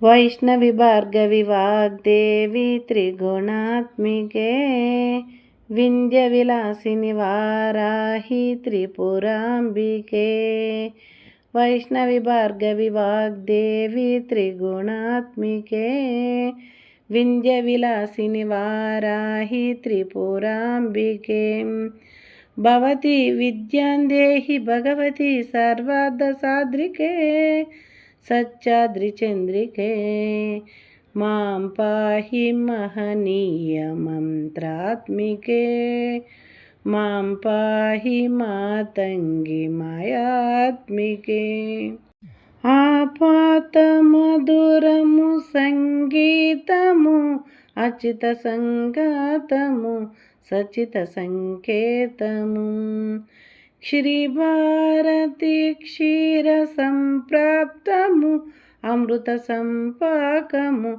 వైష్ణవి భార్గవి వాగ్దేవి త్రిగుణాత్మికే వింధ్య విలాసిని వారాహి త్రిపురాంబికే. వైష్ణవి భార్గవి వాగ్దేవి త్రిగుణాత్మికే వింధ్య విలాసిని వారాహి త్రిపురాంబికే. భవతి విద్యాందేహి భగవతి సర్వార్థ సాద్రికే సత్యాద్రిచంద్రికే. మాం పాహి మహనీయ మంత్రాత్మికే మాం పాహి మాతంగి మాయాత్మికే. ఆపాత మధురము సంగీతము అచిత సంగాతము సచిత సంకేతము. శ్రీభారతి క్షీర సంప్రాప్తము అమృత సంపాకము